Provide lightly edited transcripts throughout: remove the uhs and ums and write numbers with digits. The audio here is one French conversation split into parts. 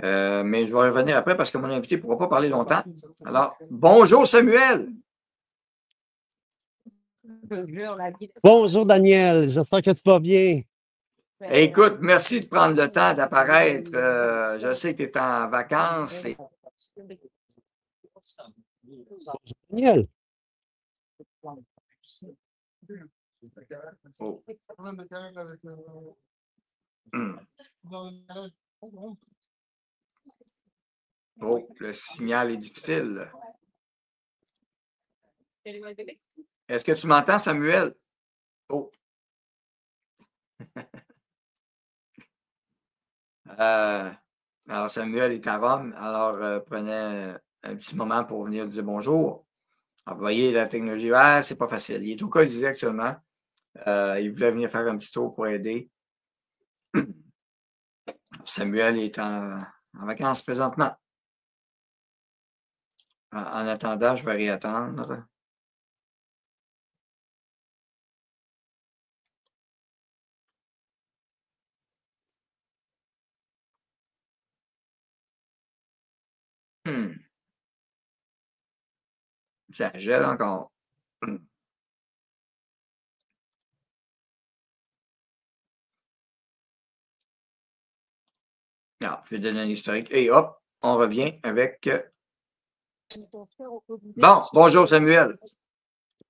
Mais je vais revenir après parce que mon invité ne pourra pas parler longtemps. Alors, bonjour Samuel. Bonjour Daniel, j'espère que tu vas bien. Écoute, merci de prendre le temps d'apparaître. Je sais que tu es en vacances. Daniel. Oh. Oh, le signal est difficile. Est-ce que tu m'entends, Samuel? Oh. Alors, Samuel est à Rome, alors prenez un petit moment pour venir dire bonjour. Alors, vous voyez, la technologie, c'est pas facile. Il est au Colisée actuellement. Il voulait venir faire un petit tour pour aider. Samuel est en vacances présentement. En attendant, je vais réattendre. Ça gèle encore. Alors, je vais donner un historique. Et hop, on revient avec. Bon, bonjour Samuel.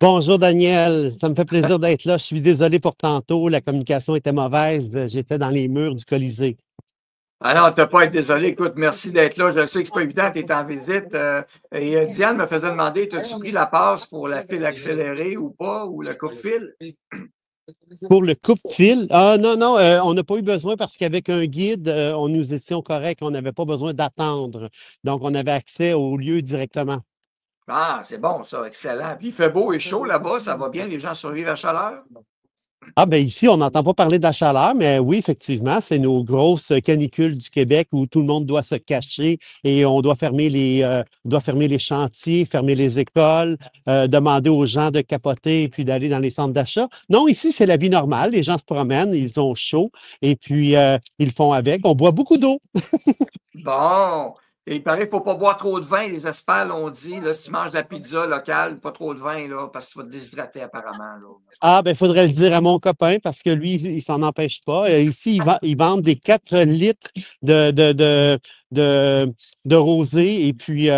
Bonjour Daniel, ça me fait plaisir d'être là. Je suis désolé pour tantôt, la communication était mauvaise. J'étais dans les murs du Colisée. Ah non, tu n'as pas à être désolé. Écoute, merci d'être là. Je sais que ce n'est pas évident, tu es en visite. Et Diane me faisait demander, as-tu pris la passe pour la file accélérée ou pas, ou le coupe-fil? Pour le coupe-fil? Ah non, non, on n'a pas eu besoin parce qu'avec un guide, on nous étions corrects. On n'avait pas besoin d'attendre. Donc, on avait accès au lieu directement. Ah, c'est bon, ça, excellent. Puis il fait beau et chaud là-bas, ça va bien, les gens survivent à la chaleur? Ah, bien ici, on n'entend pas parler de la chaleur, mais oui, effectivement, c'est nos grosses canicules du Québec où tout le monde doit se cacher et on doit fermer les chantiers, fermer les écoles, demander aux gens de capoter et puis d'aller dans les centres d'achat. Non, ici, c'est la vie normale. Les gens se promènent, ils ont chaud et puis ils font avec. On boit beaucoup d'eau. Bon. Et il paraît qu'il ne faut pas boire trop de vin. Les experts l'ont dit. Là, si tu manges de la pizza locale, pas trop de vin, là, parce que tu vas te déshydrater apparemment. Là. Ah, ben, il faudrait le dire à mon copain parce que lui, il s'en empêche pas. Ici, ils vendent des 4 litres de rosé et puis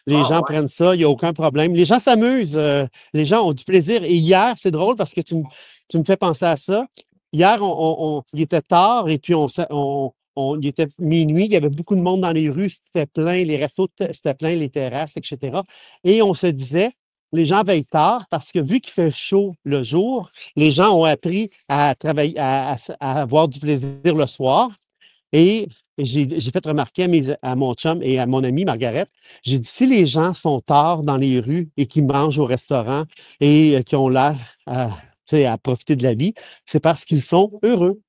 les gens prennent ça, il n'y a aucun problème. Les gens s'amusent, les gens ont du plaisir. Et hier, c'est drôle parce que tu me fais penser à ça. Hier, il était tard et puis il était minuit, il y avait beaucoup de monde dans les rues, c'était plein, les restos, c'était plein, les terrasses, etc. Et on se disait, les gens veillent tard parce que vu qu'il fait chaud le jour, les gens ont appris à travailler, à avoir du plaisir le soir. Et j'ai fait remarquer à mon chum et à mon ami Margaret, j'ai dit, si les gens sont tard dans les rues et qui mangent au restaurant et qui ont l'air à profiter de la vie, c'est parce qu'ils sont heureux.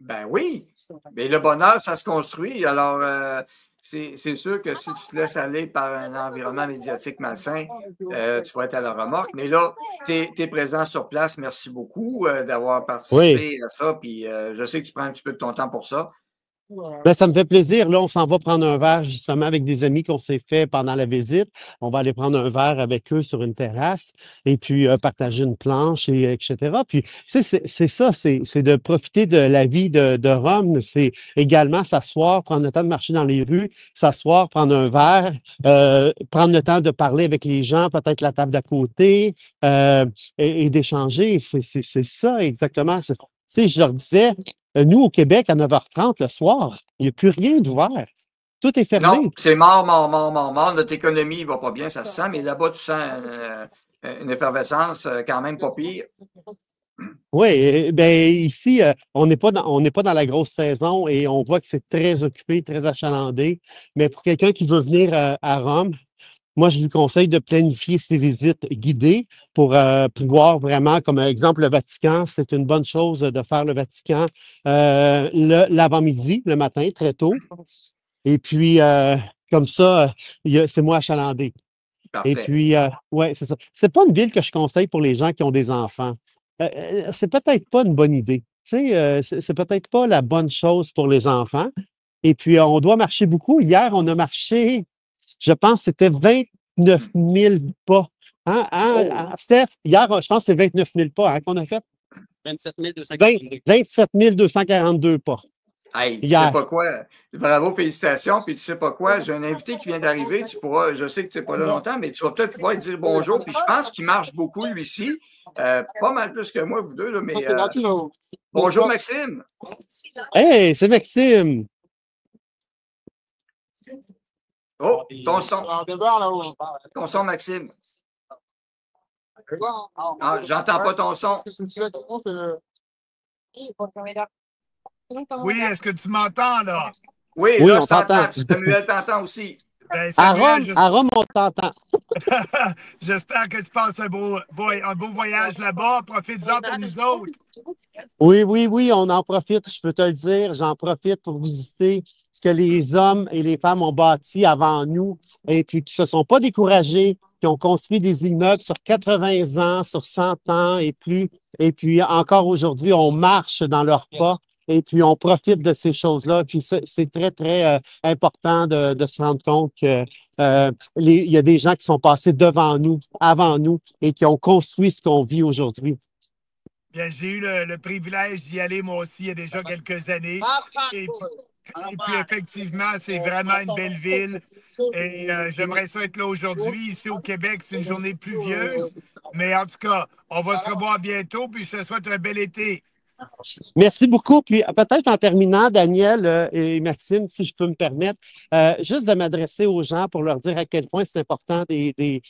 Ben oui, mais le bonheur, ça se construit. Alors, c'est sûr que si tu te laisses aller par un environnement médiatique malsain, tu vas être à la remorque. Mais là, tu es présent sur place. Merci beaucoup d'avoir participé à ça. Puis je sais que tu prends un petit peu de ton temps pour ça. Ben, ça me fait plaisir. Là, on s'en va prendre un verre justement avec des amis qu'on s'est fait pendant la visite. On va aller prendre un verre avec eux sur une terrasse et puis partager une planche, etc. Puis, c'est ça, c'est de profiter de la vie de Rome. C'est également s'asseoir, prendre le temps de marcher dans les rues, s'asseoir, prendre un verre, prendre le temps de parler avec les gens, peut-être la table d'à côté et d'échanger. C'est ça exactement. Tu sais, je leur disais, nous, au Québec, à 9h30 le soir, il n'y a plus rien d'ouvert. Tout est fermé. Non, c'est mort, mort, mort, mort, mort. Notre économie ne va pas bien, ça se sent, mais là-bas, tu sens une effervescence quand même pas pire. Oui, bien ici, on n'est pas dans la grosse saison et on voit que c'est très occupé, très achalandé. Mais pour quelqu'un qui veut venir à Rome, moi, je lui conseille de planifier ses visites guidées pour pouvoir vraiment, comme exemple, le Vatican, c'est une bonne chose de faire le Vatican l'avant-midi, le matin, très tôt. Et puis, comme ça, c'est moins achalandé. Parfait. Et puis, oui, c'est ça. C'est pas une ville que je conseille pour les gens qui ont des enfants. C'est peut-être pas une bonne idée. Tu sais, c'est peut-être pas la bonne chose pour les enfants. Et puis, on doit marcher beaucoup. Hier, on a marché, je pense, c'était 29 000 pas. Steph, hier, je pense que c'est 29 000 pas qu'on a fait. 27 242 pas. Hey, tu sais pas quoi? Bravo, félicitations. Puis tu sais pas quoi? J'ai un invité qui vient d'arriver. Tu pourras, je sais que tu n'es pas là longtemps, mais tu vas peut-être pouvoir lui dire bonjour. Puis je pense qu'il marche beaucoup, lui-ci. Pas mal plus que moi, vous deux, là, mais bonjour, Maxime. Hey, c'est Maxime. Oh, ton son. Ton son, Maxime. Ah, j'entends pas ton son. Oui, est-ce que tu m'entends, là? Oui, là, on t'entend. Samuel t'entend aussi. Ben, Samuel, à Rome, on t'entend. J'espère que tu passes un beau voyage là-bas. Profite-en pour nous autres. Oui, on en profite, je peux te le dire. J'en profite pour visiter ce que les hommes et les femmes ont bâti avant nous et puis qui ne se sont pas découragés, qui ont construit des immeubles sur 80 ans, sur 100 ans et plus. Et puis encore aujourd'hui, on marche dans leurs pas. Et puis, on profite de ces choses-là. Puis, c'est très, très important de se rendre compte que il y a des gens qui sont passés devant nous, avant nous, et qui ont construit ce qu'on vit aujourd'hui. Bien, j'ai eu le privilège d'y aller, moi aussi, il y a déjà quelques années. Et puis effectivement, c'est vraiment une belle ville. Et j'aimerais ça être là aujourd'hui. Ici, au Québec, c'est une journée pluvieuse. Mais en tout cas, on va se revoir bientôt. Puis, je te souhaite un bel été. Merci beaucoup. Puis peut-être en terminant, Daniel et Maxime, si je peux me permettre, juste de m'adresser aux gens pour leur dire à quel point c'est important des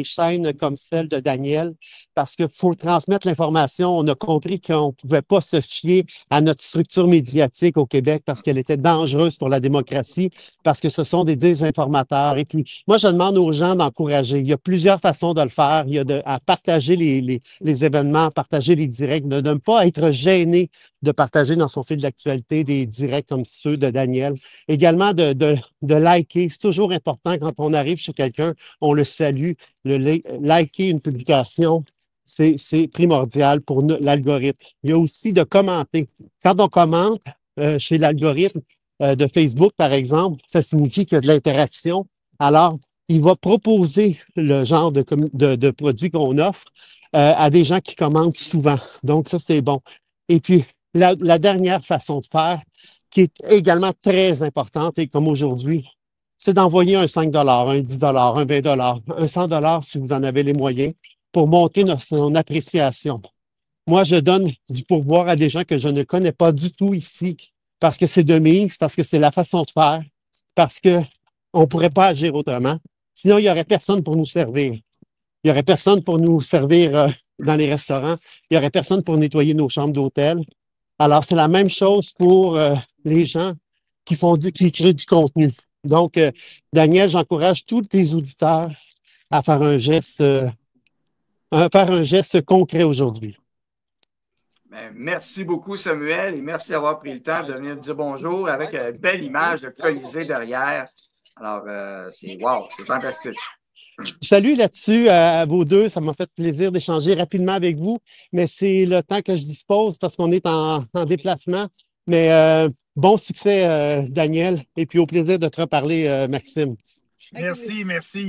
chaînes comme celle de Daniel, parce qu'il faut transmettre l'information. On a compris qu'on ne pouvait pas se fier à notre structure médiatique au Québec parce qu'elle était dangereuse pour la démocratie, parce que ce sont des désinformateurs. Et puis, moi, je demande aux gens d'encourager. Il y a plusieurs façons de le faire. Il y a à partager les événements, à partager les directs, de ne pas être gêné de partager dans son fil d'actualité des directs comme ceux de Daniel. Également de liker. C'est toujours important quand on arrive chez quelqu'un, on le salue. Liker une publication, c'est primordial pour l'algorithme. Il y a aussi de commenter. Quand on commente chez l'algorithme de Facebook, par exemple, ça signifie qu'il y a de l'interaction. Alors, il va proposer le genre de produits qu'on offre à des gens qui commentent souvent. Donc, ça, c'est bon. Et puis, la dernière façon de faire, qui est également très importante, et comme aujourd'hui, c'est d'envoyer un 5 un 10 un 20 un 100 si vous en avez les moyens, pour monter son appréciation. Moi, je donne du pourboire à des gens que je ne connais pas du tout ici, parce que c'est de mise, parce que c'est la façon de faire, parce qu'on ne pourrait pas agir autrement. Sinon, il n'y aurait personne pour nous servir. Il n'y aurait personne pour nous servir dans les restaurants. Il n'y aurait personne pour nettoyer nos chambres d'hôtel. Alors, c'est la même chose pour les gens qui créent du contenu. Donc, Daniel, j'encourage tous tes auditeurs à faire un geste concret aujourd'hui. Merci beaucoup, Samuel, et merci d'avoir pris le temps de venir dire bonjour avec une belle image de Colisée derrière. Alors, c'est fantastique. Salut là-dessus à vous deux. Ça m'a fait plaisir d'échanger rapidement avec vous, mais c'est le temps que je dispose parce qu'on est en déplacement. Mais bon succès, Daniel, et puis au plaisir de te reparler, Maxime. Merci.